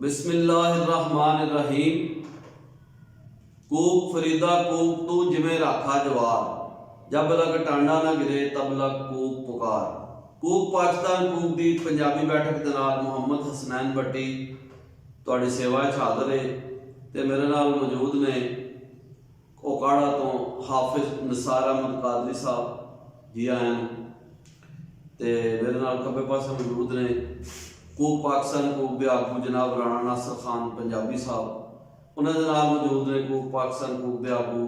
बिस्मिल्लाहिर्रहमानिर्रहीम। कूक फरीदा कूक तू जिमें राखा जवार, जब लग टांडा ना गिरे तब लग कूक पुकार। कूक पाकिस्तान कूक दी पंजाबी बैठक दे नाल मुहम्मद हसनैन भट्टी तुहाडी सेवा च हाज़र है ते मेरे नाल मौजूद ने ओकाड़ा तो हाफिज निसार अहमद कादरी साहब जी आए हैं ते मेरे नाल खब्बे पासे मौजूद ने कूक पाकिस्तान कूक के आगू जनाब राणा नासिर खान पंजाबी साहब, उन्होंने नाल मौजूद ने कूक पाकिस्तान कूक के आगू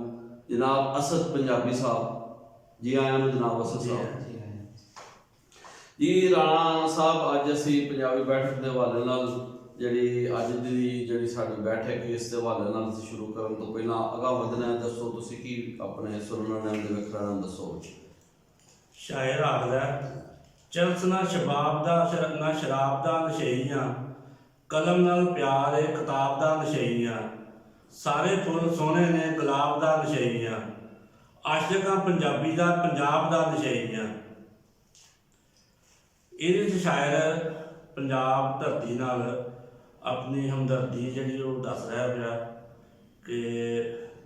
जनाब असद पंजाबी साहब जी आए हैं जनाब असद साहब जी। राणा साहब अज असी पंजाबी बैठक के हवाले नाल जिहड़ी अज दी जिहड़ी साडी बैठक इस दे हवाले नाल शुरू करन तो पहला अगाह वधना है, दसो तुसीं की अपने सुनने दे विखरा नाल दसो। शायर आखदा चलस ना शबाब दा ना शराब दा नशेइयां, कलम नाल प्यार है किताब दा नशेइयां, सारे फुल सोहने ने गुलाब दा नशेइयां, आशिकां पंजाबी दा पंजाब दा नशेइयां। इहदे च शायर पंजाब धरती नाल अपनी हमदर्दी जिहड़ी ओह दस रहा पिया कि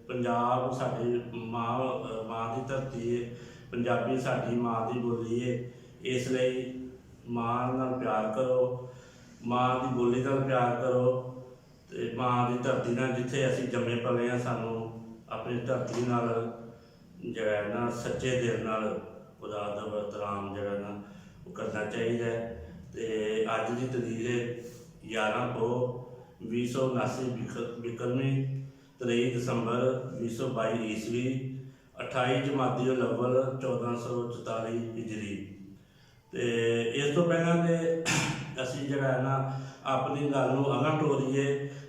पंजाब साडी माँ दी धरती है, पंजाबी साडी माँ दी बोली है, इसलिए माँ नाल प्यार करो, माँ की बोली नाल प्यार करो ते माँ की धरती नाल जिथे असी जम्मे पले हैं सानू अपनी धरती नाल जिहड़ा ना सच्चे दिल नाल खुदा दा एहतराम जिहड़ा ना वो करना चाहिए। ते अज की तरीक है 11 को 2079 बिक्रमी 23 दिसंबर 2022 ईस्वी 28 जमाती अव्वल 1444 हिजरी। तो इस तो पहला तो असी जिहड़ा है ना अपनी गल नूं अगां टोरीए,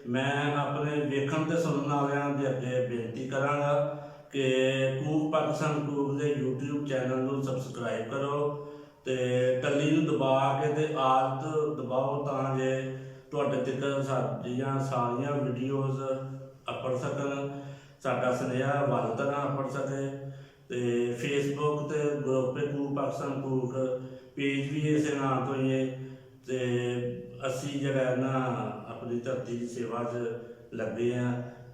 मैं अपने वेखण ते सुनने वालियां दे अगे बेनती करांगा कि कूक पाकिस्तान कूक दे यूट्यूब चैनल नूं सबसक्राइब करो ते टल्ली नूं दबा के ते आदत दबाओ तां जे तुहाडे तक साडीआं सारियां वीडियोज़ अपड़ सकन, साडा सुनेहा वल तरह अपड़ सके। ते फेसबुक ते ग्रुप है कूक पाकिस्तान कूक पेज भी इस नाम तो ही है। ते असी जिहड़ा ना अपनी धरती की सेवा च लगे हैं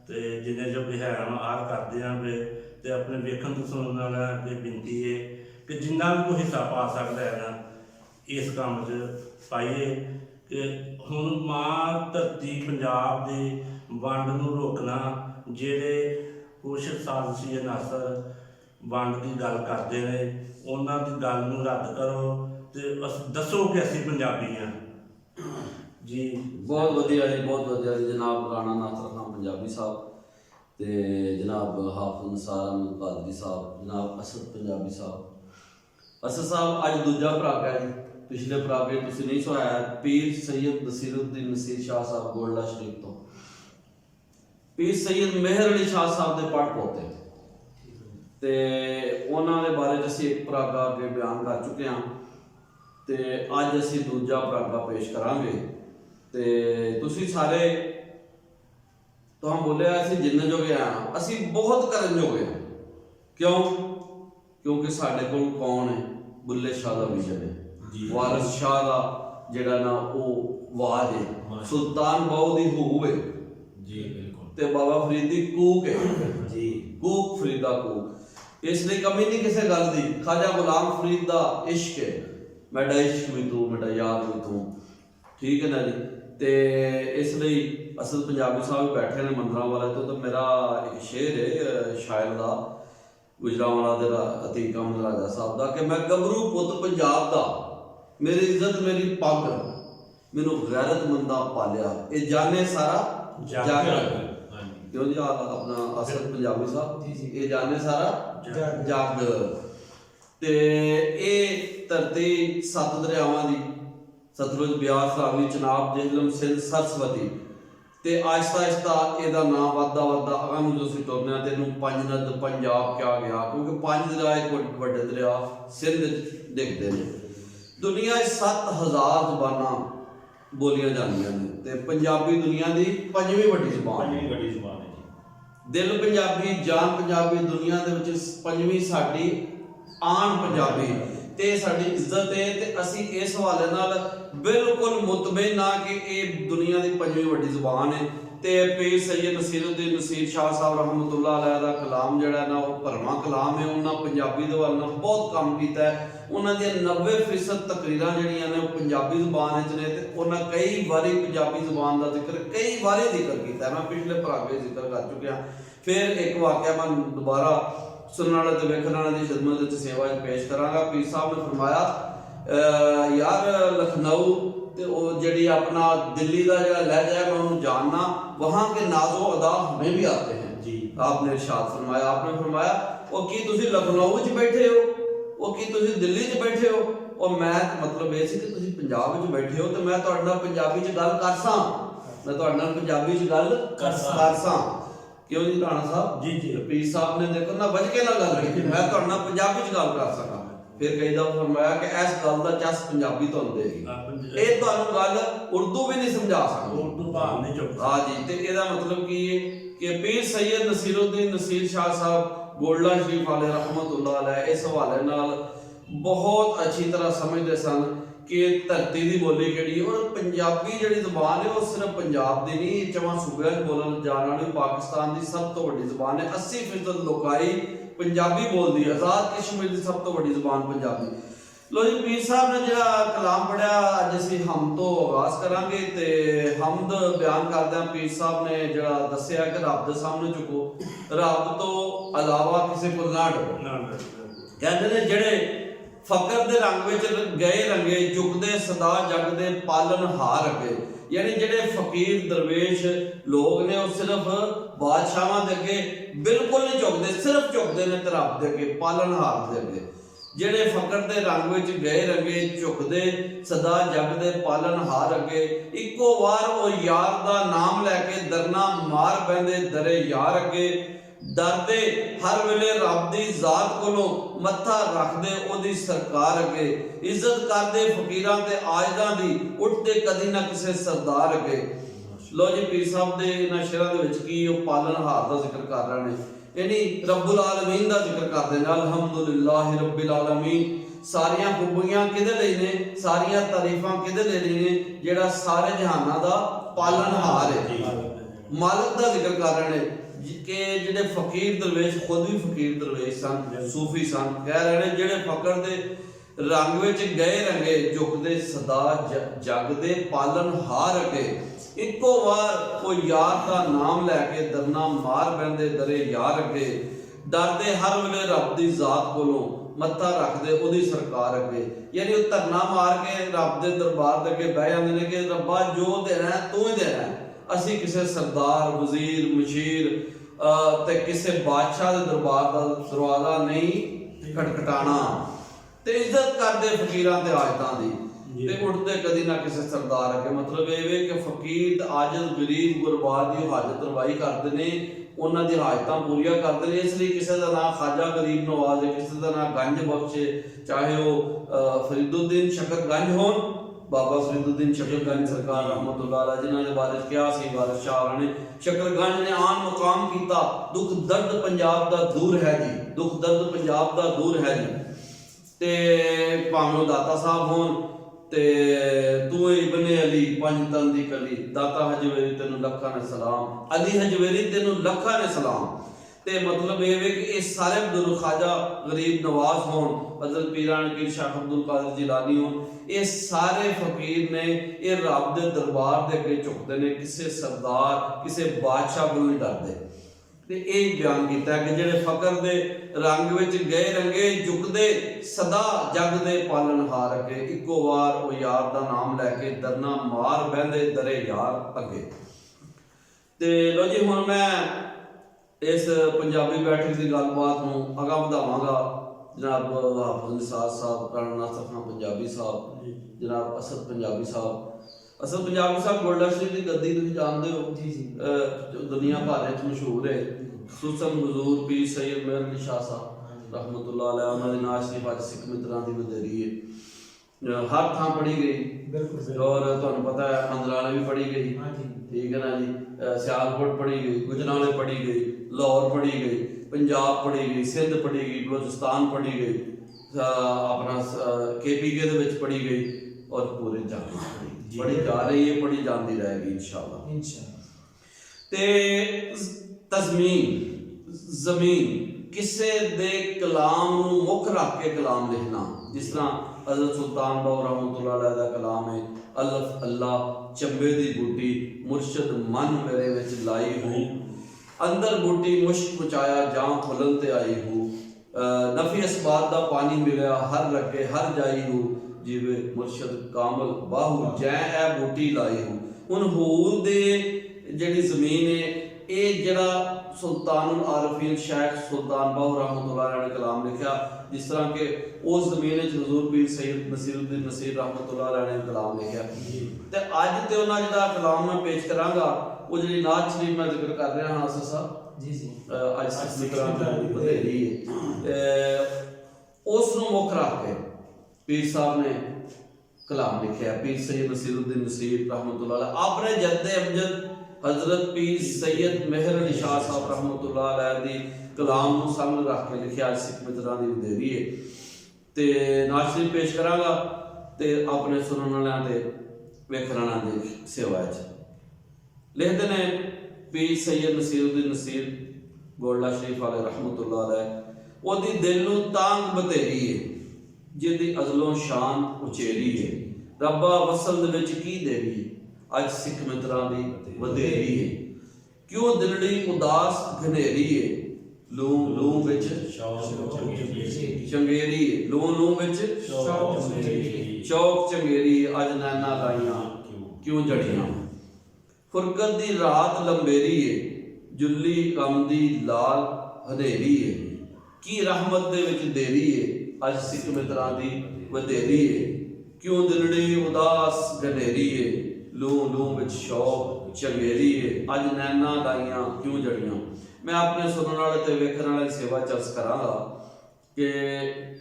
ते जिन्ने जो भी है आर करते हैं वे ते अपने वेखण तो सुनने वाला अगे बेनती है कि जिन्ना भी कोई हिस्सा पा सकता है ना इस काम च पाइए कि हुण माँ धरती पंजाब की वंड नूं रोकना, जिहड़े कुछ साजिशी अनासर वंड की गल करते हैं उन्हां दी गल नूं रद्द करो ते दसो कि असी पंजाबी हैं जी। बहुत वधिया जी, बहुत वधिया जी। जनाब राणा नासिर खान पंजाबी साहब ते जनाब हाफिज निसार अहमद कादरी साहब, जनाब असद पंजाबी साहब। असद साहब अज दूजा परागा है जी, पिछले परागे तुसीं नहीं सुनाया पीर सैयद नसीरुद्दीन नसीर शाह साहब गोल्डा शरीफ तो पीर सैयद मेहर अली शाह साहब के पढ़ पोते ते उन्हां दे बारे च असीं एक परागा अगे बयान कर चुके हैं ते अज असीं दूजा परागा पेश करांगे। ते तुसीं सारे तुहां बोलिया असीं जिन्ने जोगे हैं असीं बहुत करन जोगे हैं, क्यों? क्योंकि साडे कोल कौन है? बुल्ले शाह दा विजन है, वारिस शाह दा जिहड़ा ना ओह वाज है, सुल्तान बहु दी हूब है जी, बिल्कुल, ते बाबा फरीद दी कूक है जी, कूक फरीदा कूक। इसलिए कमी नहीं किसी गल दी। ख्वाजा गुलाम फरीद दा इश्क है, मेरा इश्क भी तू मेरा यार भी तू, ठीक है ना जी। ते इसलिए असद पंजाबी साहब बैठे ने मंदरां वाले तो मेरा एक शेर है शायर का गुजरांवाला दे अतीक अहमद राजा साहब का कि मैं गबरू पुत पंजाब दा, मेरी इज्जत मेरी पग, मैनू गैरतमंदा पालिया, ये जाने सारा जग। क्यों जी अपना असद पंजाबी साहब ये जाने सारा जग। ते ये धरती 7 दरियावां दी, सतलुज ब्यास रावी चनाब जेहलम सिंध सरस्वती ते आहिस्ता आहिस्ता एदा नाम वधदा वधदा अगां नूं जो टुरने ते इहनूं पंजनद पंजाब क्या गया, क्योंकि 5 दरिया एक वड्डे दरिया सिंध डिगदे ने। दुनिया 7000 ज़बानां बोलियां जांदियां ने ते पंजाबी दुनिया की 5वीं वड्डी ज़बान है जी। दिल पंजाबी जान पंजाबी दुनिया दे विच 5वीं साडी आन पंजाबी ਤੇ ਸਾਡੀ ਇੱਜ਼ਤ ਹੈ ਤੇ ਅਸੀਂ ਇਸ ਹਵਾਲੇ ਨਾਲ ਬਿਲਕੁਲ ਮੁਤਮਿਨ ਨਾ ਕਿ ਇਹ ਦੁਨੀਆ ਦੀ ਪੰਜਵੀਂ ਵੱਡੀ ਜ਼ੁਬਾਨ ਹੈ। ਤੇ ਪੀਰ ਸੈਯਦ ਨਸੀਰੁद्दीन ਨਸੀਰ ਸ਼ਾਹ ਸਾਹਿਬ ਰਹਿਮਤੁल्लाह ਅਲੈਹ ਦਾ ਕਲਾਮ ਜਿਹੜਾ ਨਾ ਉਹ ਭਰਵਾਂ ਕਲਾਮ ਹੈ। ਉਹਨਾਂ ਪੰਜਾਬੀ ਦੇ ਵੱਲ ਨਾਲ ਬਹੁਤ ਕੰਮ ਕੀਤਾ ਹੈ। ਉਹਨਾਂ ਦੀਆਂ 90% ਤਕਰੀਰਾਂ ਜਿਹੜੀਆਂ ਨੇ ਉਹ ਪੰਜਾਬੀ ਜ਼ੁਬਾਨ ਵਿੱਚ ਨੇ ਤੇ ਉਹਨਾਂ ਕਈ ਵਾਰੀ ਪੰਜਾਬੀ ਜ਼ੁਬਾਨ ਦਾ ਜ਼ਿਕਰ ਕਈ ਵਾਰੀ ਜ਼ਿਕਰ ਕੀਤਾ। ਮੈਂ ਪਿਛਲੇ ਭਰਾਵੇ ਜ਼ਿਕਰ ਕਰ ਚੁੱਕਿਆ। ਫਿਰ ਇੱਕ ਵਾਕਿਆ ਮੈਂ ਦੁਬਾਰਾ ਸੁਣਨ ਵਾਲੇ ਤੇ ਵੇਖਣ ਵਾਲੇ ਦੀ ਖਿਦਮਤ ਵਿੱਚ ਸੇਵਾ ਵਿੱਚ ਪੇਸ਼ ਕਰਾਂਗਾ। ਪੀਰ ਸਾਹਿਬ ਨੇ ਫਰਮਾਇਆ यार लखनऊ तो वो जड़ी अपना दिल्ली का जगह लहजा है मैं उन्हें जानना, वहाँ के नाजो अदा हमें भी आते हैं जी। आपने इरशाद फरमाया, आपने फरमाया वो की तुसी लखनऊ च बैठे हो, वो की तुसी दिल्ली च बैठे हो, और मैं मतलब ये सी कि तुसी पंजाब च बैठे हो तो मैं तुहाडे नाल पंजाबी च गल कर सां, मैं तुहाडे नाल पंजाबी च गल कर सां। क्यों जी राणा साहब जी जी पीर साहब ने देखो ना वज के ना गल की मैं तुहाडे नाल पंजाबी च गल कर सकां। फिर कई दफा फरमाया कि इस गल का चस पंजाबी तो देगी, ये तुहानू गल उर्दू भी नहीं समझा सकती, उर्दू भाव नहीं चुक। हाँ जी, तो इसका मतलब की है कि पीर सैयद नसीरुद्दीन नसीर शाह साहब गोल्डा शरीफ वाले रहमतुल्लाह अलैह इस हवाले नाल बहुत अच्छी तरह समझते सन कि धरती की बोली किहड़ी है। और पंजाबी जिहड़ी ज़ुबान है वो सिर्फ पंजाब की नहीं, चवां सूबे बोलन जाने वाली पाकिस्तान की सब तो वड्डी ज़ुबान है। 80% लोकाई पंजाबी बोलती है, आज़ाद कश्मीर की सब तो वड्डी ज़ुबान पंजाबी। लो जी पीर साहब ने जो कलाम पढ़िया अज असीं हम तो आगाज़ करांगे ते हमद बयान करदे पीर साहब ने जो दस्सिया कि रब दे सामने झुको, रब तो अलावा किसी को ना डरो। कहते ने जिहड़े फकर दे रंग विच गए रंगे झुकदे सदा जगदे पालनहार अगे, यानी जिहड़े फकीर दरवेश लोग ने वो सिर्फ बादशाहां दे अगे बिल्कुल नहीं झुकदे, सिर्फ झुकदे ने रब दे अगे पालनहार दे अगे। जिहड़े फकर दे रंग विच गए रंगे झुकदे सदा जगदे पालनहार अगे, इक्को वार ओ यार दा नाम लैके दरना मार बैंदे दरे यार अगे। डरदे हर वेले रब दी जात कोलों मत्था रखदे ओदी सरकार अगे, इज्जत करदे फकीरां ते आजदां दी उठदे कदी ना किसे सरदार अगे। लो जी पीर साहब दे इन्हां शेरां दे विच की ओ पालनहार दा जिक्र कर रहे ने, यानी रब्बुल आलमीन दा जिक्र करदे ने। अल्हम्दुलिल्लाह रब्बिल आलमीन, सारियां खूबियां किहदे लई ने, सारियां तारीफां किहदे लई ने, जेड़ा सारे जहानां दा पालनहार है, मालिक दा जिक्र कर रहे ने कि जिहड़े फकीर दरवेश खुद भी फकीर दरवेश सन, सूफी सन, कह रहे हैं जिहड़े फकर दे रंग विच गए रंगे झुकदे सदा जगदे पालनहार अगे, इक्को वार ओ यार दा नाम लैके दरना मार बैंदे दरे यार अगे। डरदे हर वेले रब दी जात कोलों मत्था रखदे ओदी सरकार अगे, यानी वो धरना मार के रब दे दरबार दे अगे बह जांदे ने कि रब्बा जो देना है तू ही देना है, असी किसी सरदार वजीर मशीर ते किसी बादशाह के दरबार का दरवाजा नहीं खटखटाना। ते इज्जत करते फकीरां ते आजतां दी ते उठते कदी ना किसी सरदार अगे। मतलब ये कि फकीर आजिज़ गरीब गुरबा की हाजत रवाई करते ने, उन्हां दी हाजतां पूरियां करते ने। इसलिए किसी का नाम ख्वाजा गरीब नवाज है, किसी का नाम गंज बख्श है, चाहे वो फरीदुद्दीन शकरगंज होन, बाबा फरीदुद्दीन शकरगंज सरकार रहमतुल्लाह अलैह जिन्होंने बारिश क्या सी बारिश शाह ने शकरगंज ने आन मुकाम किया। दुख दर्द पंजाब दा दूर है जी, दुख दर्द पंजाब दा दूर है जी। ते भावें दाता साहब होन ते तू इब्ने अली पंज तन दी कली, दाता हजवेरी तेनू लखा ने सलाम, अली हजवेरी तेनू लखा ने सलाम। ते मतलब ये है कि इस सारे बुजुर्ग ख्वाजा गरीब नवाज होन, हज़रत पीरान पीर शाह अब्दुल कादिर जिलानी होन, ये सारे फकीर ने ये रब दे दरबार दे अगे झुकदे ने, किसी सरदार किसी बादशाह को नहीं डरदे। ते ये बयान किया कि जिहड़े फकर दे रंग विच गए रंगे झुकदे सदा जगदे पालनहार अगे, इक्को वार ओ यार दा नाम लैके दरना मार बहंदे दरे यार अगे। ते लो जी हुण मैं इस पंजाबी बैठक की गलबात नूं अगां वधावांगा। जनाब हाफिज़ निसार साहब, राणा नासर खान पंजाबी साहब, जनाब असद पंजाबी साहब। असद पंजाबी साहब गोल्डा शरीफ की गद्दी तुसीं जानदे हो जी जी, दुनिया भर में मशहूर है। खुसूसन हुजूर पीर सैयद मेहर अली शाह साहब रहमतुल्लाह अलैह, उन्होंने नाज शरीफ अज सिख मित्रां दी वधेरी है, हर थां पढ़ी गई। और तुहानूं पता है मंदराले भी पढ़ी गई, ठीक है ना जी, सियालकोट पढ़ी गई, गुजराले पढ़ी गई, लाहौर पढ़ी गई, पंजाब पढ़ी गई, सिंध पढ़ी गई, बलोचिस्तान पढ़ी गई, ਆਪਣਾ KPK ਦੇ ਵਿੱਚ ਪੜ੍ਹੀ ਗਈ ਔਰ ਪੂਰੇ ਜੱਗ ਵਿੱਚ ਪੜ੍ਹੀ ਜਾ ਰਹੀ ਹੈ, ਪੜ੍ਹੀ ਜਾਂਦੀ ਰਹੇਗੀ ਇਨਸ਼ਾਅੱਲਾ। ਤੇ ਤਜ਼ਮੀਨ ਜ਼ਮੀਨ ਕਿਸੇ ਦੇ ਕਲਾਮ ਨੂੰ ਮੁੱਖ ਰੱਖ ਕੇ ਕਲਾਮ ਲਿਖਣਾ, ਜਿਸ ਤਰ੍ਹਾਂ ਹਜ਼ਰਤ ਸੁਲਤਾਨ ਬਾਹੂ ਰਹਿਮਤੁल्लाह अलैह ਦਾ ਕਲਾਮ ਹੈ, ਅਲਫ ਅੱਲਾ ਚੰਬੇ ਦੀ ਬੂਟੀ ਮੁਰਸ਼ਦ ਮਨ ਮੇਰੇ ਵਿੱਚ ਲਾਈ ਹੂੰ, ਅੰਦਰ ਬੂਟੀ ਮੁਸ਼ਕ ਪੁਚਾਇਆ ਜਾਂ ਫੁੱਲਣ ਤੇ ਆਈ ਹੂੰ, ਨਫੀ ਅਸਬਾਤ ਦਾ ਪਾਣੀ ਮਿਲਿਆ ਹਰ ਰੱਗੇ ਹਰ ਜਾਈ ਹੂੰ, ਜਿਵੇਂ ਮੁਰਸ਼ਦ ਕਾਮਲ ਬਾਹੂ ਜੈ ਐ ਬੂਟੀ ਲਾਈ ਹੂੰ। ਹੁਣ ਹੂਰ ਦੇ ਜਿਹੜੀ ਜ਼ਮੀਨ ਹੈ, ਇਹ ਜਿਹੜਾ ਸੁਲਤਾनुल आरफीन शेख सुल्तान बाहू रहमतुल्लाह अलैह ने कलाम लिखा, जिस तरह के उस जमीन हजूर पीर सैयद नसीरुद्दीन नसीर रहमतुल्लाह अलैह ने कलाम लिखा। ते अज ते उन्हां जिहड़ा कलाम मैं पेश करांगा, वो जिहड़ी नात शरीफ मैं जिक्र कर रहा हां अस साहब जी अज सिख बधेरी उस नूं मुख रख के पीर साहब ने कलाम लिखा। पीर सैयद नसीरुद्दीन नसीर रहमतुल्लाह अलैह अपने जद्दे अमजद हजरत पीर सैयद मेहर अली शाह साहब रहमतुल्लाह अलैह दी कलाम नूं सामने रख के लिखिਆ सिख मित्रां दी वधेरी है। ते नात शरीफ पेश करांगा ते अपने सुनन वालियां ते वेखण वालियां दी सेवा च लिखदे ने पीर सैयद नसीरुद्दीन नसीर गोल्डा शरीफ वाले रहमतुल्लाह अलैह। ओदी दिल नूं तांग बतेरी है, जिहदी अज़लों शान उचेरी है, रब्बा वसल दे विच की देवी अज सिख मित्रां दी वधेरी है, क्यों दिलड़ी उदास घनेरी है, लूम लूम विच चंगेरी है, लूम लूम विच चौक चंगेरी है, अज नैना लाइयां क्यों जड़ियां, फुरकत दी रात लंबेरी है, जुल्ली गम दी लाल हनेरी है, की रहमत दे विच देरी है, अज सिख मित्रां दी वधेरी है, क्यों दिलड़ी उदास घनेरी है, लूम लूम विच शौक चंगेरी है, अज नैना लाइयां क्यों जड़ियां। मैं अपने सुनने वाले ते वेखण वाले सेवा चर्च करांगा कि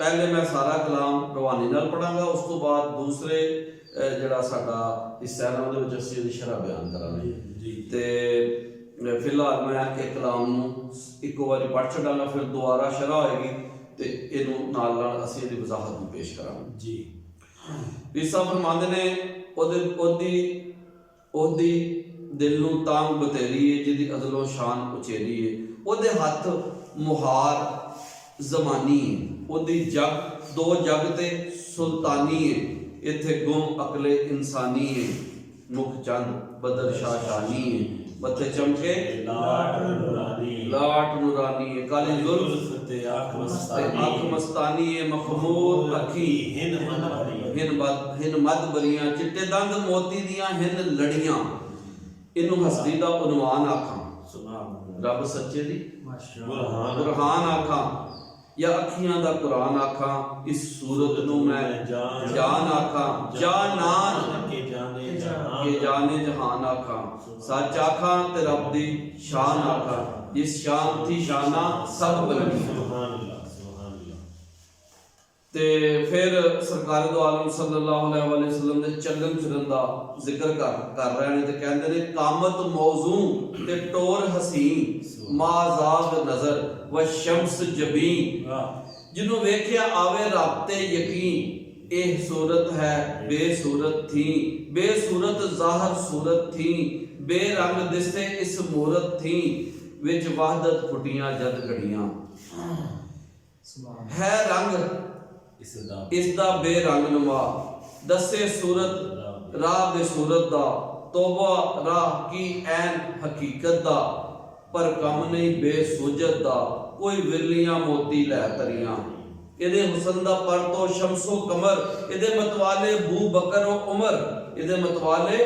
पहले मैं सारा कलाम रवानी नाल पढ़ांगा, उस तो बाद दूसरे जिहड़ा साडा हिस्सा है उहदे विच असीं इहदी शरह बयान करांगे। ते फिलहाल मैं एक कलाम नूं इक्को वारी पढ़ छड्डांगा, फिर दोबारा शरह होएगी ते इहनूं नाल नाल असीं इहदी वजाहत भी पेश करांगे जी। पीर साहब फरमांदे ने ओदी दिल नूं तांग बतेरी है, जिहदी अज़लों शान उचेरी है, ओदे हथ मुहार जमानी है, ओदी जग दो जग ते सुल्तानी है, इत्थे गुम अकले इंसानी है, मुख चंद बदर शाह शानी है, मथे चमके लाट नूरानी है, काली जुल्फ ते आँख मस्तानी है, मखमूर अखी हिन मद बरियां, चिट्टे दंद मोती दियां हिन लड़ियां, इनू हस्ती दा उनवान आखां, रब सच्चे दी बुरहान आखां, या अखियां दा कुरान आखां, इस सूरत नू मैं जान आखां, जानान के जाने जहान आखां, सच आखां ते रब दी शान आखां, जिस शान थी शाना सब बुलंदी। ते फिर सरकार दो आलम सल्लल्लाहु अलैहि वसल्लम दे चलन फिरन दा जिक्र कर रहे ने ते कहंदे ने कामत मौजू ते टोर हसीन माजाग नजर व शम्स जबीन, जिन्हों वेख्या आवे राब्ते यकीन, एह सूरत है बेसूरत थी, बेसूरत जाहर सूरत थी, बेरंग दिसे इस मूरत थी, विच वहदत फुटियां जद घड़ियां, है रंग इसदा बेरंग नुमा, दसे सूरत राह दे सूरत दा, तौबा राह की ऐन हकीकत दा, पर कम नहीं बेसूजत दा, कोई विरलियां मोती लै तरियां, इहदे हुसन दा पर तो शमसो कमर, इहदे मतवाले बू बकर ओ उमर, इहदे मतवाले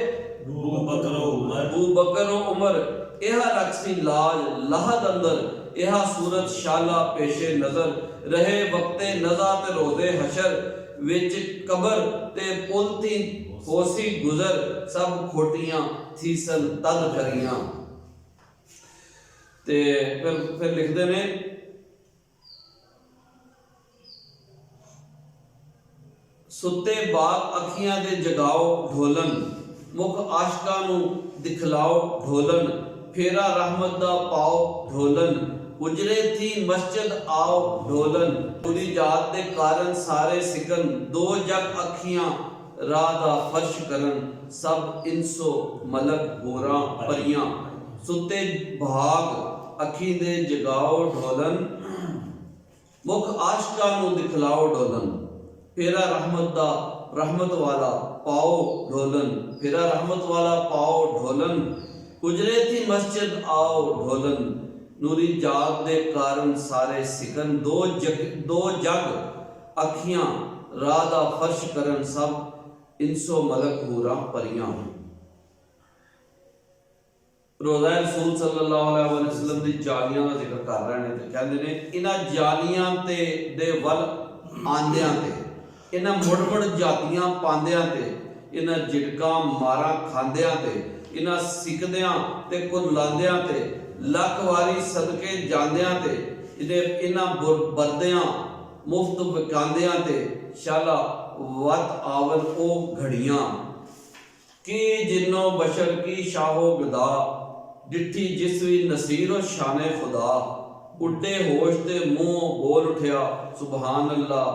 बू बकर ओ उमर, यह रक्सी लाज लाहद अंदर, यह सूरत शाला पेशे नजर, रहे वक्ते नज़ा ते रोज़े हशर, विच कबर ते पुलती होसी गुजर, सब खोटियां थीसन तद करियां। ते फिर लिखदे ने सुते बाग अखियां दे जगाओ ढोलन, मुख आशकां नूं दिखलाओ ढोलन, फेरा रहमत दा पाओ ढोलन, उजरे थी मस्जिद आओ ढोलन पूरी जात दे कारण सारे सिकन दो जग अखियां राधा फर्श करन सब इंसो मलक होरा परियां सुते भाग अखी दे जगाओ ढोलन मुख आशका नू दिखलाओ ढोलन फेरा रहमत वाला पाओ ढोलन फेरा रहमत वाला पाओ ढोलन गुजरे थी मस्जिद आओ ढोलन नूरी जाग दे कारण सारे सिकन दो जग अखियां राधा फर्श करन सब इंसो मलक हूरा परियां रोज़ा रसूल सल्लल्लाहु अलैहि वसल्लम दी जालियां दा जिक्र कर रहे ने ते कहंदे ने इन्हां जालियां ते दे वल आंदियां ते इन्हां मुड़ जातियां पांदियां ते इन्हां झिड़कां मारां खांदियां ते इन्हां सिकदियां ते कुरलांदियां ते लख वारी सदके जांदियां ते इन्हां बरदियां मुफ्त विकांदियां ते शाला वत आवन ओ घड़ियां कि जिन्नो बशर की शाहो गदा डिठी जिसवी नसीरो शाने खुदा उड्डे होश ते मुंह बोल उठिया सुभान अल्लाह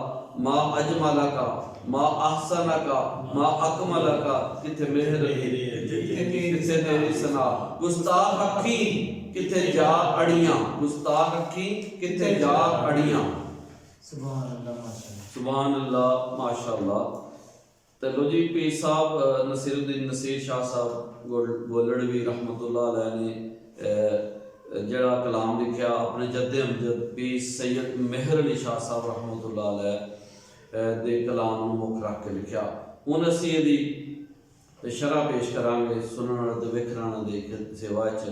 मा अजमला का मा अहसना का मा अकमला का किथे मेहर किथे तेरी सना गुस्ताख अखी किथे जा अड़ियां गुस्ताख अखी किथे जा अड़ियां सुभान अल्लाह माशाअल्लाह। तो लो जी पीर साहब नसीरुद्दीन नसीर शाह साहब गोलड़वी रहमतुल्लाह अलैह ने जड़ा कलाम लिखा अपने जद्दे अमजद पीर सैयद मेहर अली शाह साहब रहमतुल्लाह अलैह दे कलाम नूं मुख रख के लिखा। हुण असीं इहदी शरह पेश करांगे सुनण ते विखरण दे सेवा च।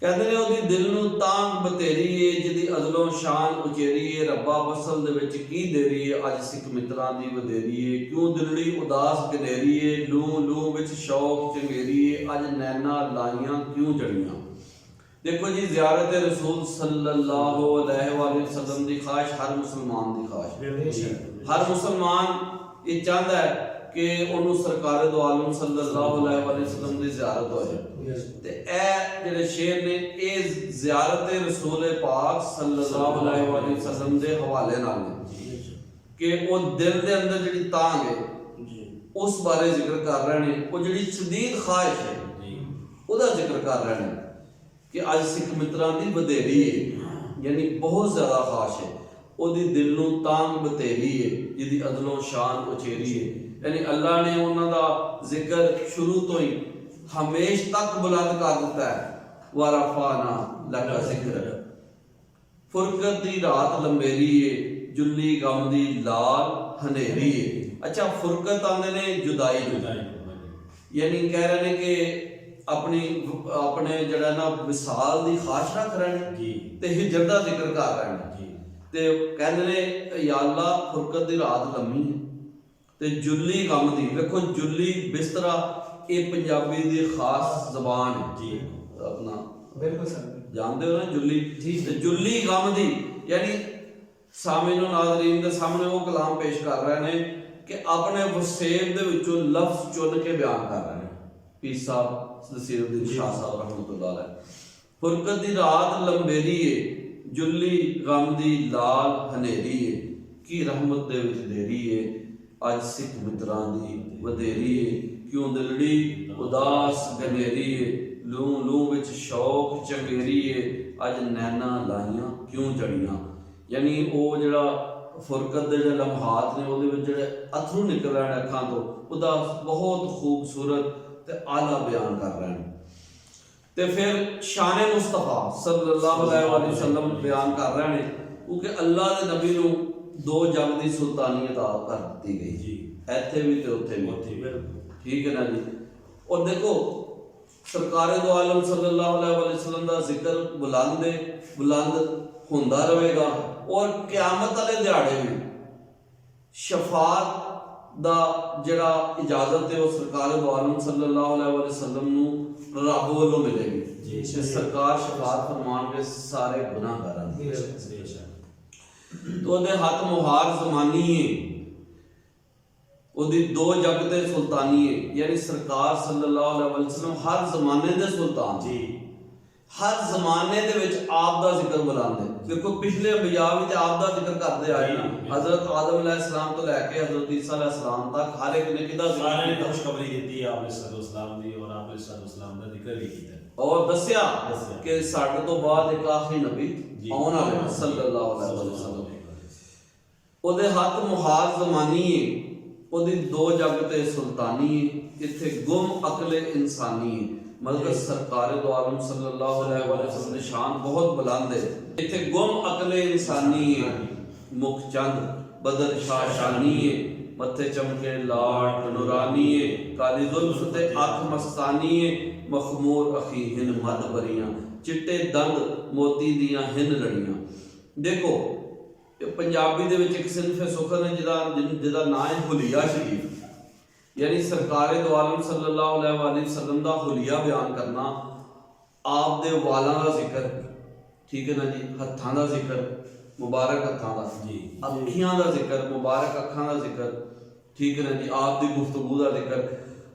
कहते ने ओदी दिल नूं तांग बतेरी है जिहदी अदलों शान उचेरी है रब्बा वसल दे विच की देरी है अज सिख मित्रां दी वधेरी है क्यों दिलड़ी उदास गनेरी है लू लू विच शौक चंगेरी है अज नैना लाइयां क्यों जड़ियां। देखो जी ज़ियारत रसूल सल्लल्लाहु अलैहि वसल्लम दी ख्वाहिश हर मुसलमान दी ख्वाहिश है। हर मुसलमान ये चाहता है कि उन्होंने सरकार दो आलम सल्लल्लाहु अलैहि वसल्लम दी ज़ियारत हो जाए ते ए जेड़े शेर ने ए ज़ियारत रसूल पाक सल्लल्लाहु अलैहि वसल्लम दे हवाले नाल ने कि वो दिल दे अंदर जेड़ी तांग है उस बारे जिक्र कर रहे हैं वो जेड़ी शदीद ख्वाहिश है ओदा जिक्र कर रहे हैं कि अज सिख मित्रां दी वधेरी है यानी बहुत ज़्यादा ख्वाहिश है ओदी दिल नूं तांग बतेरी है जिहदी अदलों शान उचेरी है यानी अल्लाह ने उन्हां दा जिक्र शुरू तो ही हमेश तक बुलंद कर दिता है वरफाना लका जिक्र फुरकत दी रात लंबेरी है जुल्ली गम दी लाल हनेरी है। अच्छा फुरकत आंदे ने जुदाई यानी कह रहे हैं कि अपने जड़ा ना विसाल दी ख्वाहिश रख रहे हैं ते हिजरत दा जिक्र कर रहे हैं ते कहंदे ने या अल्लाह फुरकत दी रात लम्मी है ते जुल्ली गम दी देखो जुल्ली बिस्तरा ये पंजाबी दी खास जबान है जी अपना बिल्कुल सर जानते हो ना जुल्ली ते जुल्ली गम दी यानी सामीन नाज़रीन दे सामने वो कलाम पेश कर रहे हैं कि अपने वसेब दे विचों लफ्ज चुन के बयान कर रहे हैं पीर साहब नसीरुद्दीन शाह साहब रहमतुल्लाह अलैह। फुरकत दी रात लंबेरी है जुल्ली गम दी लाल हनेरी है की रहमत दे विच देरी है अज सिख मित्रां दी वधेरी है क्यों दिलड़ी उदास गनेरी है लू लू विच शौक चंगेरी है अज नैना लाइयां क्यों जड़ियां। यानी वो जड़ा फुरकत दे जिहड़े लम्हात ने उहदे विच जिहड़े अथरू निकल रहे हैं अखां तो उहदा बहुत खूबसूरत ते आला बयान कर रहे हैं। ते फिर शान मुस्तफा सल्लल्लाहु अलैहि वसल्लम बयान कर रहे हैं क्योंकि अल्लाह दे नबी नूं दो जग दी सुल्तानियत कर दी गई जी इत्थे भी ते उत्थे भी ठीक है ना जी। और देखो सरकार दो आलम सल्लल्लाहु अलैहि वसल्लम दा जिक्र बुलंद होंदा रहेगा और क़यामत वाले दिहाड़े भी शफात दा जड़ा इजाजत है वो सरकार दो आलम सल्लल्लाहु अलैहि वसल्लम नूं रब वालों मिलेगी जी सरकार शफात फरमानगे सारे गुनाहगारां दी तो उहदे हक मुहार ज़मानी है उहदी दो जग ते सुल्तानी है यानी सरकार सल्लल्लाहु अलैहि वसल्लम हर ज़माने दे सुल्तान जी हर जमाने दे विच आप दा जिक्र बुलांदे। देखो पिछले अंबिया विच आप दा जिक्र करदे आए ना, हजरत आदम अलैहिस्सलाम तो लैके हजरत ईसा अलैहिस्सलाम तक हर एक ने किदा सारे ने खुशखबरी दी आपने सल्लल्लाहु दी और आपने सल्लल्लाहु दा जिक्र भी किया और दस्या कि साडे तो बाद एक आखिरी नबी आउण वाले सल्लल्लाहु अलैहि वसल्लम। ओदे हथ मुहाज जमानी है, ओदी दो जग ते सुल्तानी है, इत्थे गुम अकले इंसानी है। मतलब सरकार दो आलम सल्लल्लाहु अलैहि वसल्लम दी शान बहुत बुलंद है। इत्थे गुम अकले इंसानी है, मुख चंद बदर शाह शानी है, मत्थे चमके लाट नूरानी है, काली जुल्फ ते अख मस्तानी है, मखमूर अखी हिन मद बरियां, चिट्टे दंद मोती दियां हिन लड़ियां। देखो पंजाबी दे विच एक सिनफ सुखर है जिहदा नाम है हुलिया शरीफ, यानी सरकार दो आलम सल्लल्लाहु अलैहि वसल्लम दा हुलिया बयान करना, आप दे वालां दा जिक्र, ठीक है ना जी, हत्थां दा जिक्र मुबारक हत्थां दा जी, अखियां दा जिक्र मुबारक अखां दा जिक्र, ठीक है ना जी, आप दी गुफ्तगू दा जिक्र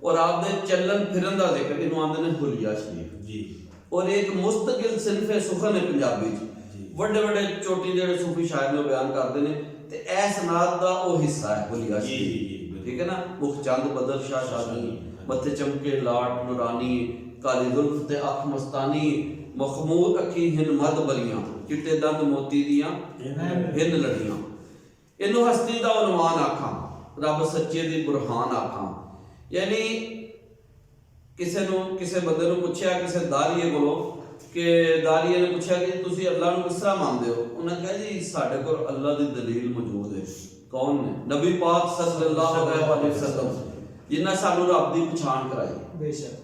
और आप दे चलन फिरन दा जिक्र, इन्हू आंदे ने हुलिया शरीफ जी। और एक मुस्तकिल सिनफ सुखन है पंजाबी च, बड़े बड़े चोटी जेहड़े सूफी शायर ने बयान करते हैं, ते ए सनात दा ओ हिस्सा है हुलिया शरीफ, ठीक है ना। मुख चंद बदर शाह शानी, मत्थे चमके लाट नूरानी, काली जुल्फ ते अख मस्तानी, मखमूर अखी हिन मद बलियां, चिट्टे दंद मोती दियां हिन लड़ियां। इन्हू हस्ती दा उनवान आखां, रब सच्चे दी बुरहान आखां। यानी किसे बंदे नूं पुछया, किसे दारिये कोलों कि दारिये ने पूछा कि तुसी अल्लाह नूं किस तरह मानदे हो, उन्हें कहा जी साडे कोल अल्लाह दी दलील मौजूद है। कौन ने? नबी पाक सल्लल्लाहु अलैहि वसल्लम, जिन्हां सानू रब दी पछाण कराई। बेशक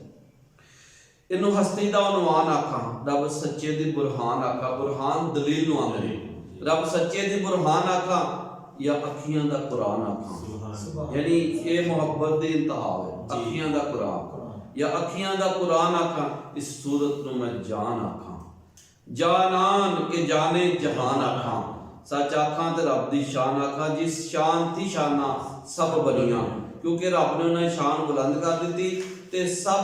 इन्हू हस्ती दा उनवान आखां, रब सच्चे दी बुरहान आखां। बुरहान दलील नूं आंदे, रब सच्चे दी बुरहान आखां या अखियां दा कुरान आखां। यानी ये मोहब्बत दी इंतहा है, अखियां दा कुरान या अखियां दा कुरान आखां। इस सूरत नूं मैं जान आखां, जानान के जाने जहान आखां। सच आखां ते रब दी शान आखां, जिस शान थी शाना सब बनियां, क्योंकि रब ने उन्हें शान बुलंद कर दी ते सब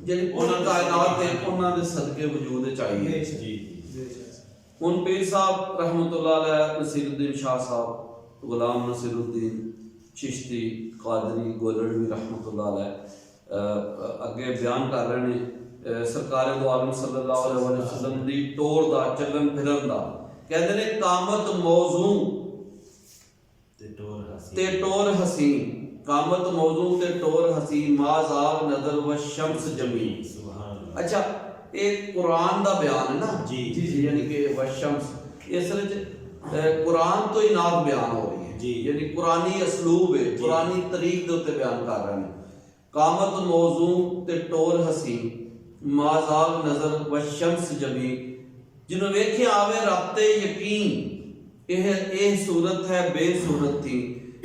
जिहड़ी पूरी कायनात है उन्हां दे सदके वजूद चाहिए जी। हुण पीर साहब रहमतुल्लाह अलैह नसीरुद्दीन शाह साहब, गुलाम नसीरुद्दीन चिश्ती कादरी गोलड़वी रहमतुल्लाह अलैह अगे बयान कर रहे ने सरकार दो आलम सल्लल्लाहु अलैहि वसल्लम दी टोर दा चलन फिरन दा। कहते ने कामत मौजू ते टोर हसी, कामत मौजू ते टोर हसी, माज़ाग नजर व शम्स जमी। अच्छा एक कुरान दा बयान है ना जी, यानी कि व शम्स, इस कुरान तो ही नात बयान हो रही है जी, यानी कुरानी असलूब है, कुरानी तरीक दे उत्ते बयान कर रहे हैं। कामत मौजू ते टोर हसी, माज़ाग नजर व शम्स जमी, जिन्हों वेखे आवे रबते यकीन। यह सूरत है बेसूरत थी,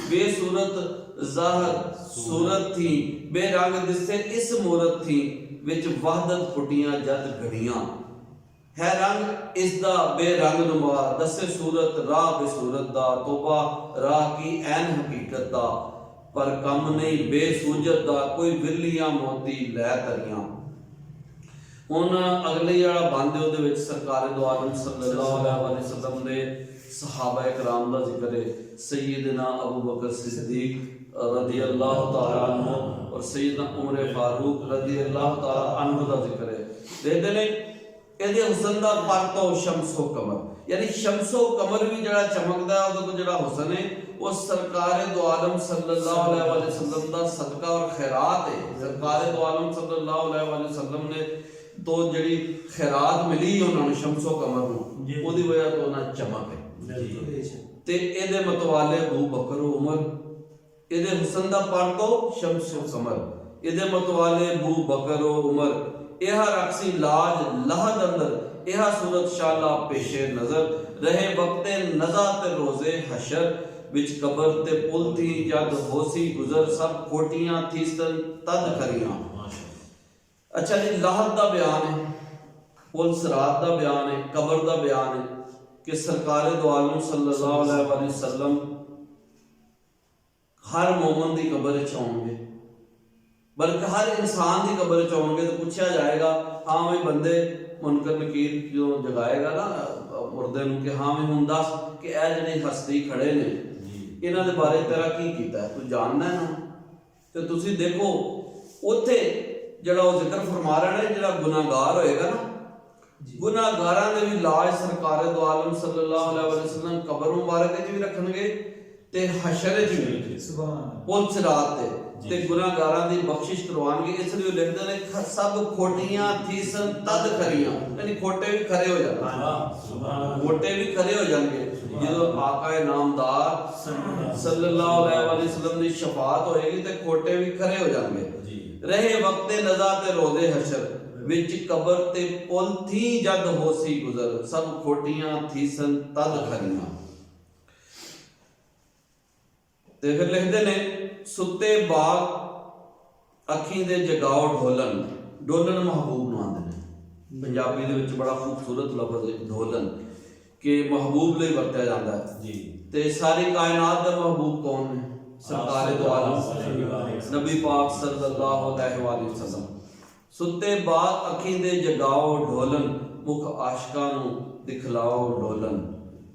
बेसूरत ज़ाहर सूरत थी, बेरंग दिसे इस मूरत थी, विच वहदत फुटियां जद घड़ियां। है रंग इसदा बेरंग नुमा, दसे सूरत राह बेसूरत दा, तोबा राह की ऐन हकीकत दा, पर कम नहीं बेसूजत दा, कोई विरलियां मोती लै तरियां। हुण अगले जड़ा बंद है, उहदे विच सरकार दो आलम सल्लल्लाहु अलैहि वसल्लम दे सहाबा इकराम दा जिक्र है। सैयदना अबू बकर सिद्दीक रज़ियल्लाहु तआला अन्हु और सैयदना उमर फारूक रज़ियल्लाहु तआला अन्हु दा जिक्र है। देखदे ने ਇਹਦੇ हुसन दा परतो शम्सो कमर, यानी शम्सो कमर भी जड़ा चमकदा है, ਉਹਦਾ ਜਿਹੜਾ हुसन है वो सरकार दो आलम सल्लल्लाहु अलैहि वसल्लम दा सदका और खैरात है। सरकार दो आलम सल्लल्लाहु अलैहि वसल्लम ने तो जड़ी खैरात मिली उन्होंने शम्सो कमर ਨੂੰ, ਉਹਦੀ ਵਜ੍ਹਾ ਤੋਂ ਉਹਨਾਂ ਚਮਕ ਹੈ। ਤੇ ਇਹਦੇ ਮਤਵਾਲੇ ਅਬੂ ਬਕਰ ਉਮਰ, ਇਹਦੇ हुसन दा परतो शम्सो कमर, ਇਹਦੇ ਮਤਵਾਲੇ अबू बकर उमर, यह रक्सी लाज लहद अंदर, यह सूरत शाला पेशे नजर, रहे वक्ते नजा ते रोजे हशर, विच कबर ते पुल थी जद होसी गुजर, सब कोटियां थी सन तद करियां। अच्छा जी, लहद दा बयान है, पुल सिरात दा बयान है, कबर दा बयान है कि सरकार दो आलम सल्लल्लाहु अलैहि वसल्लम हर मोमन दी कबर च आउणगे, बल्कि हर इंसान की कब्र च आउणगे तो पूछा जाएगा, हाँ भी बंदे मुनकर नकीर जो जगाएगा ना मुर्दे नूं कि हाँ भी हुण दस कि ਇਹ ਜਿਹੜੇ हस्ती खड़े ने ਇਹਨਾਂ ਦੇ ਬਾਰੇ ਤੇਰਾ ਕੀ ਕੀਤਾ ਹੈ, ਤੂੰ ਜਾਣਦਾ ਹੈ ਨਾ। ਤੇ ਤੁਸੀਂ ਦੇਖੋ ਉੱਥੇ ਜਿਹੜਾ ਉਹ ਜ਼ਿਕਰ ਫਰਮਾ ਰਿਹਾ ਨੇ, ਜਿਹੜਾ ਗੁਨਾਹਗਾਰ ਹੋਏਗਾ ਨਾ, ਗੁਨਾਹਗਾਰਾਂ ਦੇ ਵੀ ਲਾਜ ਸਰਕਾਰੇ ਦੋ ਆਲਮ ਸੱਲੱਲਾਹੁ ਅਲੈहि ਵਸੱਲਮ ਕਬਰ ਮੁਬਾਰਕ ਵਿੱਚ ਵੀ ਰੱਖਣਗੇ ਤੇ ਹਸ਼ਰ ਵਿੱਚ ਵੀ, ਪੁਲਸ ਰਾਤ ਤੇ ਗੁਨਾਹਗਾਰਾਂ ਦੀ ਬਖਸ਼ਿਸ਼ ਕਰਵਾਉਣਗੇ। ਇਸ ਲਈ ਉਹ ਲਿਖਦੇ ਨੇ ਸਭ ਖੋਟੀਆਂ ਥੀਸਨ ਤਦ ਖਰੀਆਂ, ਯਾਨੀ ਖੋਟੇ ਵੀ ਖਰੇ ਹੋ ਜਾਣਗੇ, ਖੋਟੇ ਵੀ ਖਰੇ ਹੋ ਜਾਣਗੇ ਜਦੋਂ ਆਕਾ ਨਾਮਦਾਰ ਸੱਲੱਲਾਹੁ ਅਲੈहि ਵਸੱਲਮ ਦੀ ਸ਼ਫਾਅਤ ਹੋਏਗੀ ਤੇ ਖੋਟੇ ਵੀ ਖਰੇ ਹੋ ਜਾਣਗੇ। ਰਹੇ ਵਕਤੇ ਨਜ਼ਾ ਤੇ ਰੋਜ਼ੇ ਹਸ਼ਰ ਵਿੱਚ ਕਬਰ ਤੇ ਪੁਲ ਥੀ ਜਦ ਹੋਸੀ ਗੁਜ਼ਰ, ਸਭ ਖੋਟੀਆਂ ਥੀਸਨ ਤਦ ਖਰੀਆਂ। ਤੇ ਫਿਰ ਲਿਖਦੇ ਨੇ ਸੁੱਤੇ ਬਾਗ ਅੱਖੀ ਦੇ ਜਗਾਓ ਢੋਲਣ, ਢੋਲਣ ਮਹਬੂਬ ਨੂੰ ਆਉਂਦੇ ਨੇ। ਪੰਜਾਬੀ ਦੇ ਵਿੱਚ ਬੜਾ ਖੂਬਸੂਰਤ ਲਫ਼ਜ਼ ਹੈ ਢੋਲਣ, ਕਿ ਮਹਬੂਬ ਲਈ ਵਰਤਿਆ ਜਾਂਦਾ ਹੈ ਜੀ। ਤੇ ਸਾਰੀ ਕਾਇਨਾਤ ਦਾ ਮਹਬੂਬ ਕੌਣ ਹੈ? ਸਰਕਾਰੇ ਦੋ ਆਲਮ ਨਬੀ ਪਾਕ ਸੱਲੱਲਾਹੁ ਅਲੈहि ਵਸੱਲਮ। ਸੁੱਤੇ ਬਾਗ ਅੱਖੀ ਦੇ ਜਗਾਓ ਢੋਲਣ, ਮੁਖ ਆਸ਼ਕਾਂ ਨੂੰ ਦਿਖਲਾਓ ਢੋਲਣ,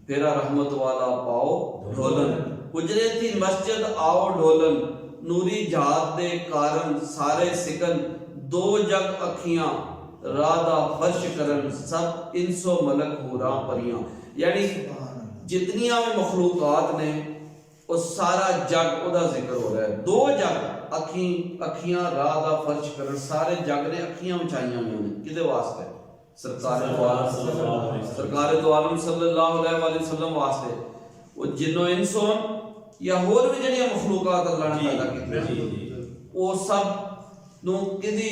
ਫੇਰਾ ਰਹਿਮਤ ਵਾਲਾ ਪਾਓ ਢੋਲਣ, ਉਜਰੇ ਥੀ ਮਸਜਿਦ ਆਓ ਢੋਲਣ, ਨੂਰੀ ਜਾਤ ਦੇ ਕਾਰਨ ਸਾਰੇ ਸਿਕਨ, ਦੋ ਜਗ ਅੱਖੀਆਂ ਰਾਹ ਦਾ ਫਰਸ਼ ਕਰਨ, ਸਭ ਇਨਸੋ ਮਲਕ ਹੂਰਾਂ ਪਰੀਆਂ। यानी जितनियां भी मखलूकात ने वो सारा जग ओदा जिक्र हो रहा है। दो जग अखियां राह दा फर्श करन, सारे जग ने अखियां बिछाइयां हुई ने किदे वास्ते? सरकारे दो आलम सल्लल्लाहु अलैहि वसल्लम वास्ते। वो जिन्नो इंसान या होर भी जड़ियां मखलूकात अल्लाह ने पैदा कीतियां, वो सब नूं किदी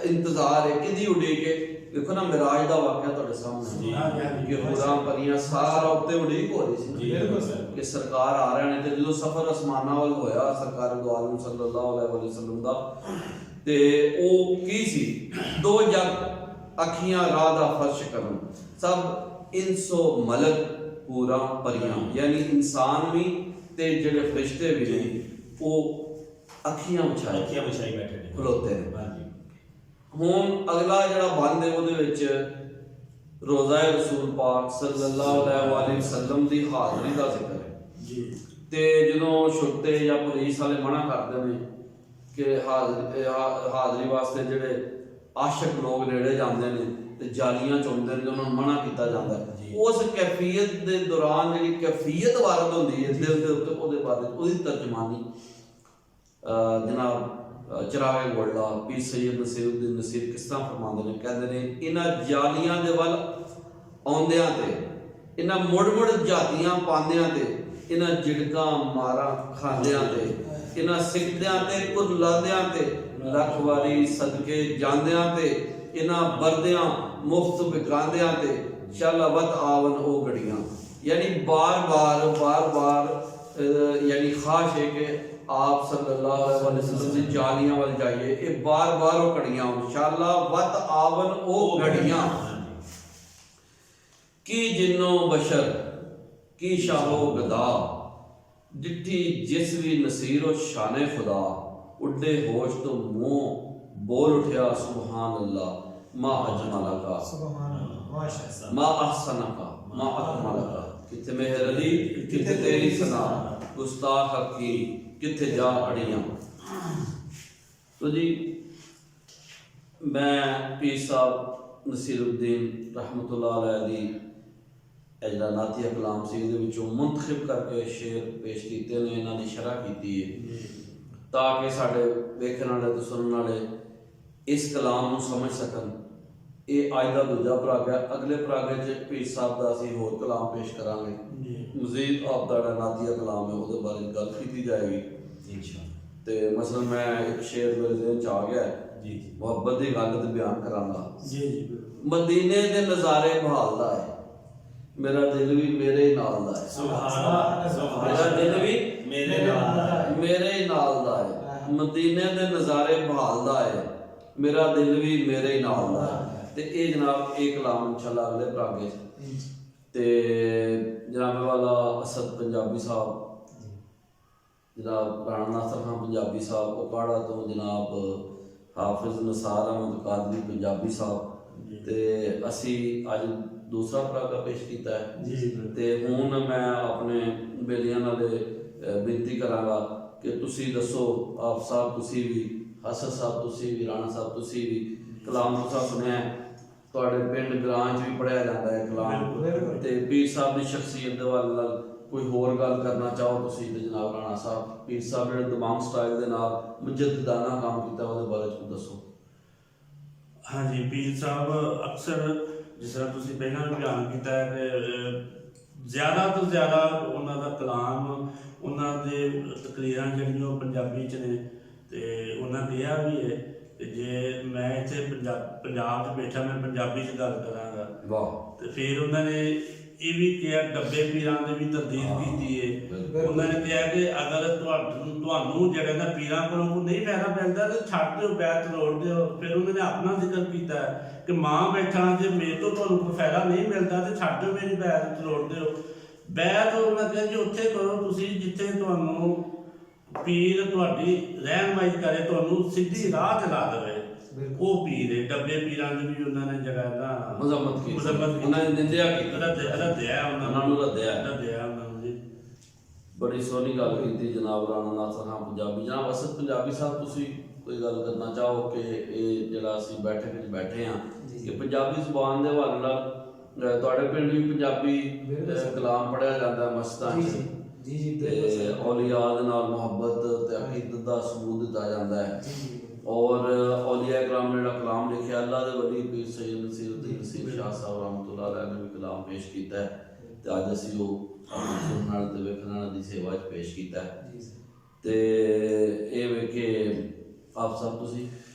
इंतजार है, किदी उड़ीक है। देखो ना मिराज का वाकया तुहाडे सामने कि हूरां परियां सारा उत्ते उड़ीक हो रही सी कि सरकार आ रहे ने। ते जो सफर आसमानां वल होया सरकार दो आलम सल्लल्लाहु अलैहि वसल्लम दा, ते ओ की सी? दो जग अखियां राह दा फर्श करन, सब इंसो मलक हूरां परियां, यानी इंसान भी ते जेड़े फरिश्ते भी ने वो अखियां बिछाई बैठे ने, खलोते ने। ਹੁਣ ਅਗਲਾ ਜਿਹੜਾ ਬੰਦ ਹੈ ਉਹਦੇ ਵਿੱਚ ਰੋਜ਼ਾ ਰਸੂਲ ਪਾਕ ਸੱਲੱਲਾਹੁ ਅਲੈहि ਵਸੱਲਮ ਦੀ ਹਾਜ਼ਰੀ ਦਾ ਜ਼ਿਕਰ ਹੈ ਜੀ। ਤੇ ਜਦੋਂ ਛੁੱਟੇ ਜਾਂ ਪੁਲਿਸ ਵਾਲੇ ਮਨਾ ਕਰਦੇ ਨੇ ਕਿ ਹਾਜ਼ਰੀ ਵਾਸਤੇ ਜਿਹੜੇ ਆਸ਼ਿਕ ਲੋਕ ਨੇੜੇ ਜਾਂਦੇ ਨੇ ਤੇ ਜਾਲੀਆਂ ਚੁੰਮਦੇ ਨੇ, ਉਹਨਾਂ ਨੂੰ ਮਨਾ ਕੀਤਾ ਜਾਂਦਾ ਹੈ। ਉਸ ਕੈਫੀਅਤ ਦੇ ਦੌਰਾਨ ਜਿਹੜੀ ਕੈਫੀਅਤ ਵਾਰਦ ਹੁੰਦੀ ਹੈ ਦਿਲ ਦੇ ਉੱਤੇ, ਉਹਦੇ ਬਾਰੇ ਉਹਦੀ ਤਰਜਮਾਨੀ ਜਨਾਬ ਚਰਾਗੇ ਗੋਲਡਾ ਪੀਰ ਸੈयद ਨਸੀਰੁद्दीन ਨਸੀਰ ਕਿਸ ਤਰ੍ਹਾਂ ਫਰਮਾਉਂਦੇ ਨੇ? ਕਹਿੰਦੇ ਨੇ ਇਹਨਾਂ ਜਾਲੀਆਂ ਦੇ ਵੱਲ ਆਉਂਦਿਆਂ ਤੇ, ਇਹਨਾਂ ਮੁੜ ਜਾਤੀਆਂ ਪਾਉਂਦਿਆਂ ਤੇ, ਇਹਨਾਂ ਝਿੜਕਾਂ ਮਾਰਾਂ ਖਾਂਦਿਆਂ ਤੇ, ਇਹਨਾਂ ਸਿੱਖਦਿਆਂ ਤੇ ਕੁਰਲਾਦਿਆਂ ਤੇ, ਲੱਖ ਵਾਰੀ ਸਦਕੇ ਜਾਂਦਿਆਂ ਤੇ, ਇਹਨਾਂ ਵਰਦਿਆਂ ਮੁਫਤ ਵਿਕਾਂਦਿਆਂ ਤੇ, ਸ਼ਾਲਾਵਤ ਆਵਨ ਉਹ ਘੜੀਆਂ। यानी बार यानी ख्वाहिश है कि आप सल्लल्लाहु अलैहि वसल्लम की जालियां वाल जाइए, ये बार वो घड़ियां इंशाअल्लाह वत आवन ओ घड़ियां की जिन्नो बशर की शाहो गदा, डिठी जिस भी नसीरो शाने खुदा, उड्डे होश तो मुंह बोल उठया सुभान अल्लाह, मा अजमला का मा अहसना का मा अकमला का, किथे मेहर अली किथे तेरी सना, गुस्ताख हकी किथे जा अड़ियां। तो जी मैं पीर साहब नसीरुद्दीन रहमतुल्लाह अलैहि ਜਿਹੜਾ ਨਾਤੀਆ ਕਲਾਮ ਸੀ ਇਹਦੇ ਵਿੱਚੋਂ ਮੁੰਤਖਬ ਕਰਕੇ ਸ਼ੇਰ ਪੇਸ਼ ਕੀਤੇ ਨੇ, ਇਹਨਾਂ ਦੀ ਸ਼ਰ੍ਹਾ ਕੀਤੀ ਹੈ ਤਾਂ ਕਿ ਸਾਡੇ ਵੇਖਣ ਵਾਲੇ ਤੇ ਸੁਣਨ ਵਾਲੇ ਇਸ ਕਲਾਮ ਨੂੰ ਸਮਝ ਸਕਣ। ਇਹ ਅੱਜ ਦਾ ਦੂਜਾ ਪਰਾਗ ਹੈ। ਅਗਲੇ ਪਰਾਗੇ 'ਚ ਪੀਰ ਸਾਹਿਬ ਦਾ ਅਸੀਂ ਹੋਰ ਕਲਾਮ ਪੇਸ਼ ਕਰਾਂਗੇ। ਮਜ਼ੀਦ ਆਪ ਦਾ ਜਿਹੜਾ ਨਾਤੀਆ ਕਲਾਮ ਹੈ ਉਹਦੇ ਬਾਰੇ ਗੱਲ ਕੀਤੀ ਜਾਏਗੀ ਇੰਸ਼ਾਅੱਲਾ। ਤੇ ਮਸਲਨ ਮੈਂ ਇੱਕ ਸ਼ੇਰ ਮੇਰੇ ਜ਼ਿਹਨ 'ਚ ਆ ਗਿਆ ਜੀ, ਮੁਹੱਬਤ ਦੀ ਗੱਲ ਤੇ ਬਿਆਨ ਕਰਾਂਗਾ ਜੀ। ਮਦੀਨੇ ਦੇ ਨਜ਼ਾਰੇ ਬਹਾਲਦਾ ਹੈ, मेरा दिल भी मेरे नाल दा है, सुभान अल्लाह, मेरा दिल भी मेरे नाल दा है, मदीने दे नज़ारे बहालदा है, मेरा दिल भी मेरे नाल दा है। ते ये जनाब एक कलाम इंशाअल्लाह अगले परागे ते जनाब वाला असद पंजाबी साहब जनाब राणा नासर खान पंजाबी साहब, उकाड़ा तो जनाब हाफिज निसार अहमद कादरी पंजाबी साहब, ते असी अज दूसरा परागा पेश किया है। ते हुण मैं अपने बेलियां नाल बेनती करांगा कि तुसी दसो, आप साहब तुसी भी, हसन साहब तुसी भी, राणा साहब तुसी भी कलाम तुसा सुनिया, तुहाडे पिंड ग्रां च भी पढ़िया जाता है कलाम, ते पीर साहब की शख्सियत दे वाल कोई होर गल करना चाहो तुसी ते जनाब राणा साहब, पीर साहब जिहड़े दमाम स्टाइल दे नाल मुजद्दिदाना काम कीता उहदे बारे च दसो। हाँ जी, पीर साहब अक्सर जिस तरह तुसी पहला भी बयान किया है कि ज़्यादा तो ज़्यादा उन्हों का कलाम, उन्होंने तकरीरां जिहड़ियां पंजाबी च ने, ते उन्होंने कहा भी है कि जे मैं इत्थे पंजाब च बैठा मैं पंजाबी च गल करांगा। वाह। तो फिर उन्होंने ये भी कहा, डब्बे पीरां ने भी तरदीद की है। उन्होंने कहा कि अगर तुहानू जिहड़ा ना पीरां कोलों को नहीं पैसा मिलता तो छड्ड दो, बैत तोड़ दो। फिर उन्होंने अपना जिक्र किया कि मां बैठा जे मेरे तो तुहानू कोई फायदा नहीं मिलता तो छड्ड दो, मेरी बैत तोड़ दो। बैत उन्होंने कहा जी उत्थे करो तुसी जिथे तुहानू पीर तुहाडी रहनमाई करे, तुहानू सीधी राह ते ला देवे, वो पीर है। डब्बे पीरां ने भी उन्होंने जगह ना मजम्मत की, उन्होंने निंदिया की, रद्दिया उन्होंने रद्दिया जी। बड़ी सोहनी गल की जनाब राणा नासर खान पंजाबी। जनाब असद पंजाबी साहब तुसी कोई गल करना चाहो कि ये जिहड़ा असीं बैठक विच बैठे हाँ कि पंजाबी जुबान दे हवाले नाल तुहाडे पिंड भी पंजाबी कलाम पढ़िया जाता है मस्जिदां च, औलिया दे नाल मुहब्बत ते अकीदत दा सबूत दिता जाता है, और औलिया कराम ने जिहड़ा कलाम लिखिया अल्लाह दे वली पीर सैयद नसीरुद्दीन नसीर शाह साहब रहमतुल्लाह अलैह ने भी कलाम पेश किया है, ते अज असीं वो अपने सुनने वाले ते वेखण वाले दी सेवा च पेश किया है। ते ये वे कि आप सब तुसी।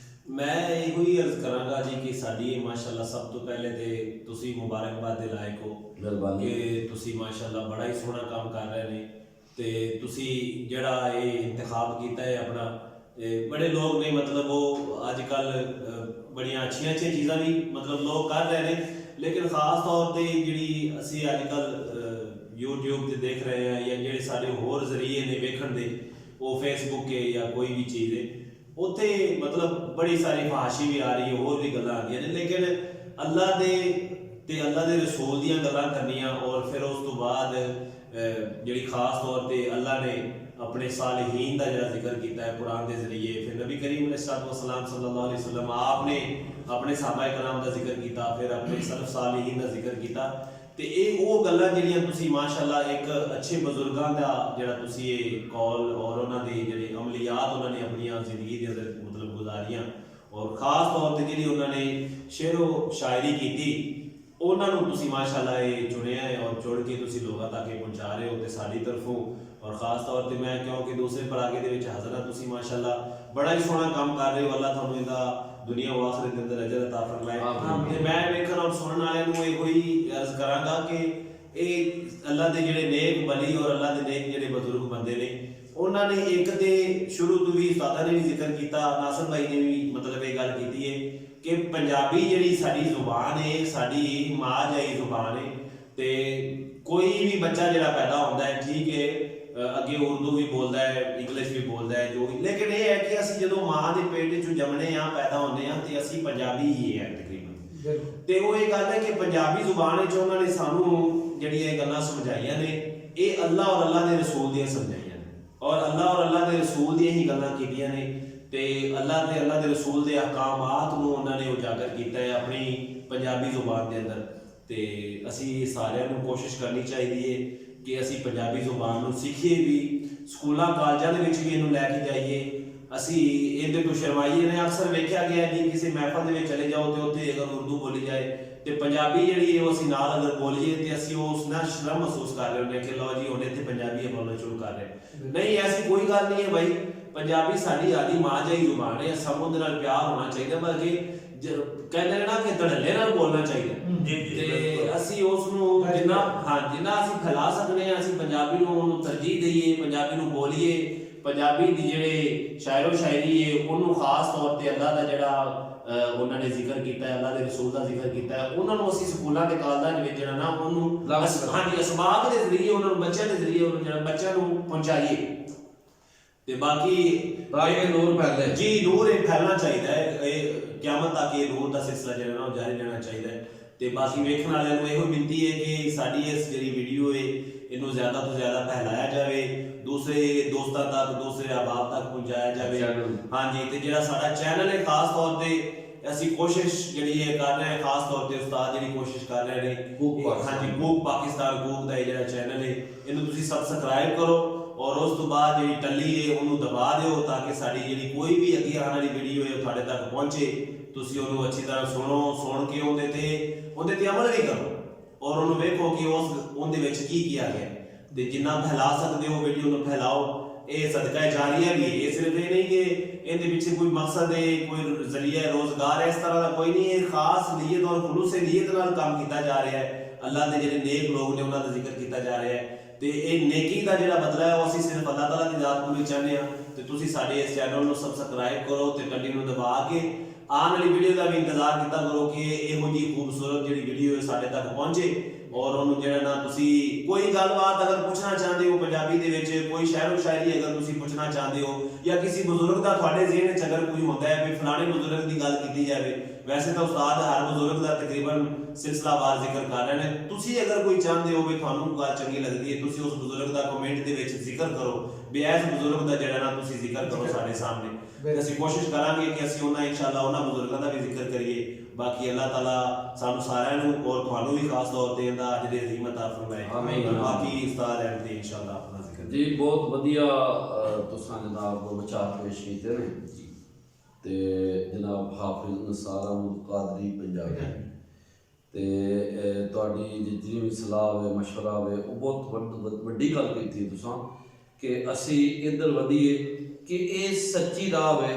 मैं ਇਹੋ ਹੀ अर्ज करांगा जी कि साडी माशाअल्लाह सब तो पहले ते तुसी मुबारकबाद दे लायक हो मेहरबानी कि तुसी माशाअल्लाह बड़ा ही सोहना काम कर रहे ने, ते तुसी जेड़ा ये इंतखाब कीता है अपना, बड़े लोग ने मतलब वो अजकल बड़ियां अच्छियां चीज़ां भी मतलब लोग कर रहे हैं, लेकिन खास तौर पर जी असी अजकल यूट्यूब से देख रहे हैं या जेडे सारे होर जरिए ने वेखण दे, वो फेसबुक के या कोई भी चीज़ है उत्थे मतलब बड़ी सारी फहाशी भी आ रही है, होर भी गल्लां आंदियां ने, लेकिन अल्लाह दे ते अल्लाह दे रसूल दियां गल्लां करनियां, और फिर उस तो बाद जिहड़ी खास तौर पे अल्लाह ने अपने सालिहीन का जिहड़ा जिक्र किया है कुरान के जरिए, फिर नबी करीम अलैहिस्सलाम सल्लल्लाहु अलैहि वसल्लम आपने अपने सहाबाए कराम का जिक्र किया, फिर अपने सलफ सालिहीन का जिक्र किया, तो ये वो गल्लां जिहड़ियां तुसी माशाअल्लाह एक अच्छे बुजुर्गां दा जिहड़ा तुसी ये कॉल और उन्हां दी जिहड़ी अमलियात उन्होंने अपनी जिंदगी दे अंदर मतलब गुजारियां, और खास तौर पर जिहड़ी उन्होंने शेरो शायरी की उन्होंने तुसी माशाअल्लाह ये चुनिया है और चुन के तुसी लोगों तक पहुँचा रहे हो, तो साडी तरफों और खास तौर पर मैं क्योंकि दूसरे परागे दे विच हाज़र हां, तुसी माशाअल्लाह बड़ा ही सोहना काम कर रहे हो, अल्लाह तुहानू इहदा दुनिया व आखिरत के अंदर अजर अता फरमाए। मैं वेखण और सुनने वाले नूं इहो ही अर्ज करांगा कि ये अल्लाह दे जिहड़े नेक वली और अल्लाह दे नेक जिहड़े बुजुर्ग बंदे ने, उन्होंने एक तो शुरू तो भी उस्तादा ने भी जिक्र किया, नासर भाई ने भी मतलब ये गल की है कि पंजाबी जिहड़ी साडी जुबान है, साडी माँ जाई जुबान है, तो कोई भी बच्चा जिहड़ा पैदा होता है ठीक है अगे उर्दू भी बोलता है, इंग्लिश भी बोलता है, जो भी, लेकिन ये है कि असी जो माँ के पेट चो जमने हाँ पैदा होने हाँ तो असी पंजाबी ही है तकरीबन, तो वो ये गल है कि पंजाबी जुबान उन्होंने सानू जिहड़ियां गल्लां समझाइयां ने, ये अल्लाह और अल्लाह के रसूल दियां समझाइयां ने, और अल्लाह और अल्लाह के रसूल दियां ही गल्लां कीतियां ने, ते अल्लाह के रसूल के अहकामात नूं उन्होंने उजागर किया है अपनी पंजाबी जुबान के अंदर। तो असी सारिਆਂ ਨੂੰ कोशिश करनी चाहिए कि असी पंजाबी जुबान नूं सीखीए भी, स्कूलों कॉलेजों के भी इनू लैके जाइए, असी इहदे तो शर्माइए ने। अक्सर वेख्या गया जी किसी महफल में चले जाओ तो उत्थे अगर उर्दू बोली जाए तो पंजाबी जिहड़ी है असी नाल अगर बोलीए तो असी उस ना शर्म महसूस कर रहे होंगे कि लो जी हुण इत्थे पंजाबी बोलना शुरू कर रहे। नहीं, ऐसी कोई गल नहीं है भाई, पंजाबी साडी आदि माँ जाई जुबान है, सब उहदे नाल प्यार होना चाहिए, बल्कि कहते हैं ना कि धड़ल्ले नाल बोलना चाहिए, असी उसनूं जिन्ना हाँ जिन्ना असी फैला सकते हैं असी पंजाबी नूं तरजीह दईए, पंजाबी नूं बोलीए, पंजाबी दी जिहड़े शायरो शायरी है उन्होंने खास तौर पर अल्लाह का जिहड़ा उन्होंने जिक्र किया है, अल्लाह के रसूल का जिक्र किया है, उन्होंने असी स्कूलों के कॉलेजों में जिहड़ा ना उन्होंने हाँ जी असबाब के जरिए उन्होंने बच्चों के जरिए उन्होंने बच्चों को पहुँचाइए। ਤੇ ਬਾਕੀ ਤਾਂ ਕਿ ਨੂਰ ਫੈਲੇ। ਜੀ ਨੂਰ ਇਹ ਫੈਲਣਾ ਚਾਹੀਦਾ ਹੈ, ਇਹ ਕਿਆਮਤ ਤੱਕ ਇਹ ਨੂਰ ਦਾ ਸਿਲਸਿਲਾ ਜਿਹੜਾ ਨਾ ਉਹ ਜਾਰੀ ਰਹਿਣਾ ਚਾਹੀਦਾ ਹੈ। ਤੇ ਬਾਕੀ ਵੇਖਣ ਵਾਲਿਆਂ ਨੂੰ ਇਹੋ ਬੇਨਤੀ ਹੈ ਕਿ ਸਾਡੀ ਇਸ ਜਿਹੜੀ ਵੀਡੀਓ ਹੈ ਇਹਨੂੰ ਜ਼ਿਆਦਾ ਤੋਂ ਜ਼ਿਆਦਾ ਫੈਲਾਇਆ ਜਾਵੇ, ਦੂਸਰੇ ਦੋਸਤਾਂ ਤੱਕ, ਦੂਸਰੇ ਅਹਿਬਾਬ ਤੱਕ ਪਹੁੰਚਾਇਆ ਜਾਵੇ। ਹਾਂਜੀ, ਤੇ ਜਿਹੜਾ ਸਾਡਾ ਚੈਨਲ ਹੈ ਖਾਸ ਤੌਰ ਤੇ ਅਸੀਂ ਕੋਸ਼ਿਸ਼ ਜਿਹੜੀ ਹੈ ਕਰ ਰਹੇ ਹਾਂ, ਖਾਸ ਤੌਰ ਤੇ ਉਸਤਾਦ ਜਿਹੜੀ ਕੋਸ਼ਿਸ਼ ਕਰ ਰਹੇ ਨੇ ਹਾਂਜੀ ਕੂਕ ਪਾਕਿਸਤਾਨ ਕੂਕ ਦਾ ਇਹ ਜਿਹੜਾ ਚੈਨਲ ਹੈ ਇਹਨੂੰ ਤੁਸੀਂ ਸਬਸਕ੍ਰਾਈਬ ਕਰੋ ਔਰ ਉਸ ਤੋਂ ਬਾਅਦ ਜਿਹੜੀ ਟੱਲੀ ਹੈ ਉਹਨੂੰ ਦਬਾ ਦਿਓ ਤਾਂ ਕਿ ਸਾਡੀ ਜਿਹੜੀ ਕੋਈ ਵੀ ਅੱਗੇ ਆਉਣ ਵਾਲੀ ਵੀਡੀਓ ਹੈ ਉਹ ਤੁਹਾਡੇ ਤੱਕ ਪਹੁੰਚੇ। ਤੁਸੀਂ ਉਹਨੂੰ ਅੱਛੀ ਤਰ੍ਹਾਂ ਸੁਣ ਕੇ ਉਹਦੇ ਤੇ ਅਮਲ ਵੀ ਕਰੋ ਔਰ ਉਹਨੂੰ ਵੇਖੋ ਕਿ ਉਹਦੇ ਵਿੱਚ ਕੀ ਕੀਤਾ ਗਿਆ ਤੇ ਜਿੰਨਾ ਫੈਲਾ ਸਕਦੇ ਹੋ ਵੀਡੀਓ ਨੂੰ ਫੈਲਾਓ। ਇਹ ਸਦਕਾ ਜਾਰੀਆ ਵੀ ਹੈ, ਇਹ ਸਿਰਫ ਇਹ ਨਹੀਂ ਕਿ ਇਹਦੇ ਪਿੱਛੇ ਕੋਈ ਮਕਸਦ ਹੈ, ਕੋਈ ਜ਼ਰੀਆ ਰੋਜ਼ਗਾਰ ਹੈ, ਇਸ ਤਰ੍ਹਾਂ ਦਾ ਕੋਈ ਨਹੀਂ। ਇਹ ਖਾਸ ਨੀਅਤ ਔਰ ਖੁਲੂਸ ਨੀਅਤ ਨਾਲ ਕੰਮ ਕੀਤਾ ਜਾ ਰਿਹਾ ਹੈ। ਅੱਲਾਹ ਦੇ ਜਿਹੜੇ ਨੇਕ ਲੋਕ ਨੇ ਉਹਨਾਂ ਦਾ ਜ਼ਿਕਰ ਕੀਤਾ ਜਾ ਰਿਹਾ ਹੈ ਤੇ ਇਹ ਨੇਕੀ ਦਾ ਜਿਹੜਾ ਬਦਲਾ ਹੈ ਉਹ ਅਸੀਂ ਸਿਰਫ ਅੱਲਾਹ ਤਾਲਾ ਦੀ ਜ਼ਾਤ ਕੋਲ ਹੀ ਚਾਹੁੰਦੇ ਹਾਂ। ਤੇ ਤੁਸੀਂ ਸਾਡੇ ਇਸ ਚੈਨਲ ਨੂੰ ਸਬਸਕ੍ਰਾਈਬ ਕਰੋ ਤੇ ਘੰਟੀ ਨੂੰ ਦਬਾ ਕੇ ਆਉਣ ਵਾਲੀ ਵੀਡੀਓ ਦਾ ਵੀ ਇੰਤਜ਼ਾਰ ਕੀਤਾ ਕਰੋ ਕਿ ਇਹੋ ਜਿਹੀ ਖੂਬਸੂਰਤ ਜਿਹੜੀ ਵੀਡੀਓ ਹੈ ਸਾਡੇ ਤੱਕ ਪਹੁੰਚੇ ਔਰ ਉਹਨੂੰ ਜਿਹੜਾ ਨਾ ਤੁਸੀਂ ਕੋਈ ਗੱਲਬਾਤ ਅਗਰ ਪੁੱਛਣਾ ਚਾਹੁੰਦੇ ਹੋ ਪੰਜਾਬੀ ਦੇ ਵਿੱਚ, ਕੋਈ ਸ਼ਾਇਰੋ ਸ਼ਾਇਰੀ ਅਗਰ ਤੁਸੀਂ ਪੁੱਛਣਾ ਚਾਹੁੰਦੇ ਹੋ ਜਾਂ ਕਿਸੇ ਬਜ਼ੁਰਗ ਦਾ ਤੁਹਾਡੇ ਜ਼ਿਹਨ ਵਿੱਚ ਅਗਰ ਕੋਈ ਹੁੰਦਾ ਹੈ ਵੀ ਫਲਾਣੇ ਬਜ਼ੁਰਗ ਦੀ ਗੱਲ ਕੀਤੀ ਜਾਵੇ, ਵੈਸੇ ਤਾਂ ਉਸਤਾਦ ਹਰ ਬਜ਼ੁਰਗ ਦਾ ਤਕਰੀਬਨ ਸਿਲਸਿਲਾਵਾਰ ਜ਼ਿਕਰ ਕਰ ਰਹੇ ਨੇ। ਤੁਸੀਂ ਅਗਰ ਕੋਈ ਚਾਹੁੰਦੇ ਹੋ ਵੀ ਤੁਹਾਨੂੰ ਗੱਲ ਚੰਗੀ ਲੱਗਦੀ ਹੈ, ਤੁਸੀਂ ਉਸ ਬਜ਼ੁਰਗ ਦਾ ਕਮੈਂਟ ਦੇ ਵਿੱਚ ਜ਼ਿਕਰ ਕਰੋ ਵੀ ਇਸ ਬਜ਼ੁਰਗ ਦਾ ਜਿਹੜਾ ਨਾ ਤੁਸੀਂ ਜ਼ਿਕਰ ਕਰੋ ਸਾਡੇ ਸਾਹਮਣੇ। ਅਸੀਂ ਕੋਸ਼ਿਸ਼ ਕਰਾਂਗੇ ਕਿ ਅਸੀਂ ਉਹਨਾਂ ਇਨਸ਼ਾਅੱਲਾ ਉਹਨਾਂ ਬਜ਼ੁਰਗਾਂ ਦਾ ਵੀ ਜ਼ਿਕਰ ਕਰੀਏ। ਬਾਕੀ ਅੱਲਾਹ ਤਾਲਾ ਸਾਨੂੰ ਸਾਰਿਆਂ ਨੂੰ ਔਰ ਤੁਹਾਨੂੰ ਵੀ ਖਾਸ ਤੌਰ ਤੇ ਇਹਦਾ ਅਜਰ ਅਜ਼ੀਮ ਅਤਾ ਫਰਮਾਏ। ਆਮੀਨ। ਬਾਕੀ ਉਸਤਾਦ ਐਂਡ ਤੇ ਇਨਸ਼ਾਅੱਲਾ ਆਪਣਾ ਜ਼ਿਕਰ ਜੀ ਬਹੁਤ ਵਧੀਆ ਤੁਸੀਂ ਜਨਾਬ ਵਿਚਾਰ ਪੇਸ਼ ਕੀਤੇ ਨੇ ਤੇ ਜਨਾਬ ਹਾਫਿਜ਼ ਨਸਾਰ ਅਹਿਮਦ ਕਾਦਰੀ ਪੰਜਾਬੀ ਤੇ ਤੁਹਾਡੀ ਜਿੰਨੀ ਵੀ ਸਲਾਹ ਹੋਵੇ ਮਸ਼ਵਰਾ ਹੋਵੇ ਉਹ ਬਹੁਤ ਵੱਡੀ ਗੱਲ ਕੀਤੀ ਤੁਸੀਂ ਕਿ ਅਸੀਂ ਇੱਧਰ ਵਧੀਏ ਕਿ ਇਹ ਸੱਚੀ ਰਾਹ ਹੈ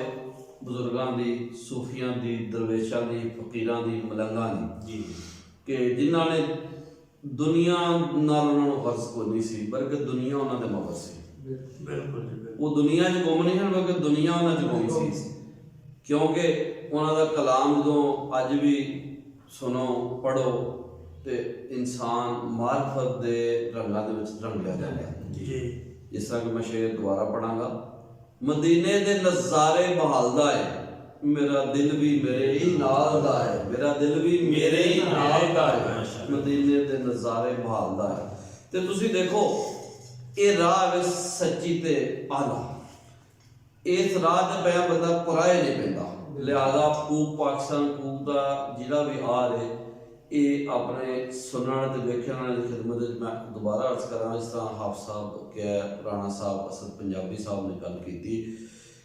ਬਜ਼ੁਰਗਾਂ ਦੀ, ਸੂਫੀਆਂ ਦੀ, ਦਰਵੇਸ਼ਾਂ ਦੀ, ਫਕੀਰਾਂ ਦੀ, ਮਲੰਗਾਂ ਦੀ ਜੀ ਕਿ ਜਿਨ੍ਹਾਂ ਨੇ ਦੁਨੀਆ ਨਾਲ ਉਹਨਾਂ ਨੂੰ ਗਰਜ਼ ਕੋਈ ਨਹੀਂ ਸੀ ਬਲਕਿ ਦੁਨੀਆ ਉਹਨਾਂ ਦੇ ਮਗਰ ਸੀ। ਬਿਲਕੁਲ ਉਹ ਦੁਨੀਆ 'ਚ ਗੁੰਮ ਨਹੀਂ ਹਨ ਬਲਕਿ ਦੁਨੀਆ ਉਹਨਾਂ 'ਚ ਗੁੰਮ ਸੀ ਕਿਉਂਕਿ ਉਹਨਾਂ ਦਾ ਕਲਾਮ ਜਦੋਂ ਅੱਜ ਵੀ ਸੁਣੋ ਪੜ੍ਹੋ ਤੇ ਇਨਸਾਨ ਮਾਰਫਤ ਦੇ ਰੰਗਾਂ ਦੇ ਵਿੱਚ ਰੰਗਿਆ ਜਾਂਦਾ ਜੀ। ਜਿਸ ਤਰ੍ਹਾਂ ਕਿ ਮੈਂ ਸ਼ੇਰ ਦੁਬਾਰਾ ਪੜਾਂਗਾ, ਮਦੀਨੇ ਦੇ ਨਜ਼ਾਰੇ ਬਹਾਲਦਾ ਹੈ ਮੇਰਾ ਦਿਲ ਵੀ ਮੇਰੇ ਹੀ ਨਾਲ ਦਾ ਹੈ, ਮੇਰਾ ਦਿਲ ਵੀ ਮੇਰੇ ਹੀ ਨਾਲ ਦਾ ਹੈ, ਮਦੀਨੇ ਦੇ ਨਜ਼ਾਰੇ ਬਹਾਲਦਾ ਹੈ। ਤੇ ਤੁਸੀਂ ਦੇਖੋ ਇਹ ਰਾਹ ਵਿੱਚ ਸੱਚੀ ਤੇ ਆਲਾ, ਇਸ ਰਾਹ ਤੇ ਪਿਆ ਬੰਦਾ ਕੁਰਾਏ ਨਹੀਂ ਪੈਂਦਾ। ਲਿਹਾਜ਼ਾ ਕੂਕ ਪਾਕਿਸਤਾਨ ਕੂਕ ਦਾ ਜਿਹੜਾ ਵੀ ਆ ਰਹੇ ਇਹ ਆਪਣੇ ਸੁਣਨ ਤੇ ਵੇਖਣ ਵਾਲੇ ਦੀ ਖਿਦਮਤ ਵਿੱਚ ਮੈਂ ਦੁਬਾਰਾ ਅਰਜ਼ ਕਰਾਂ ਜਿਸ ਤਰ੍ਹਾਂ ਹਾਫਿਜ਼ ਸਾਹਿਬ ਕਿ ਰਾਣਾ ਸਾਹਿਬ ਅਸਦ ਪੰਜਾਬੀ ਸਾਹਿਬ ਨੇ ਗੱਲ ਕੀਤੀ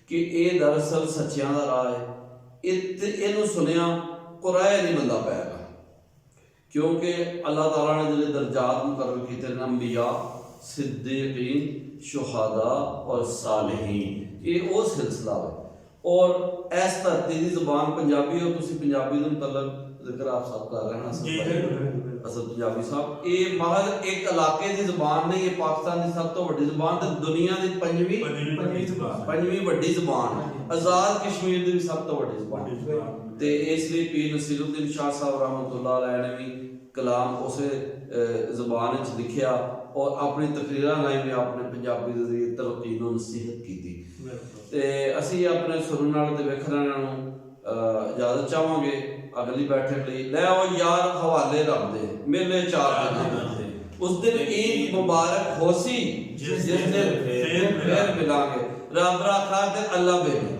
ਕਿ ਇਹ ਦਰਅਸਲ ਸੱਚਿਆਂ ਦਾ ਰਾਹ ਹੈ। ਇਹਨੂੰ ਸੁਣਿਆ ਕੁਰਾਏ ਨਹੀਂ ਬੰਦਾ ਪੈਗਾ ਕਿਉਂਕਿ ਅੱਲਾਹ ਤਾਲਾ ਨੇ ਜਿਹੜੇ ਦਰਜਾਤ ਮੁਕਰਰ ਕੀਤੇ ਨੇ ਅੰਬੀਆ, सिद्दीकीन, शुहदा और सालिहीन, ये वो सिलसिला है। और इस धरती की ज़ुबान पंजाबी हो, तुसी पंजाबी के मतलब जिक्र आप सब कर रहे हैं असद पंजाबी साहब, ये महज एक इलाके की ज़ुबान नहीं, ये पाकिस्तान की सब तो वड्डी ज़ुबान ते दुनिया की पंजवीं वड्डी ज़ुबान, आज़ाद कश्मीर की भी सब तो वड्डी ज़ुबान। ते इसलिए पीर नसीरुद्दीन शाह साहब रहमतुल्लाह अलैह ने भी कलाम उस ज़ुबान च लिखिया और अपनी तकरीरां राहीं भी आपने पंजाबी दे ज़रिए तरक्की नूं नसीहत कीती। ते असीं अपने सुनने वाले ते वेखण वालिआं नूं इजाज़त चाहांगे अगली बैठक लई। लै आओ यार हवाले रब दे मेले 4 बजे उस दिन ईद मुबारक होसी जिस दिन फिर मिलांगे, रब राखा ते अल्लाह बेली।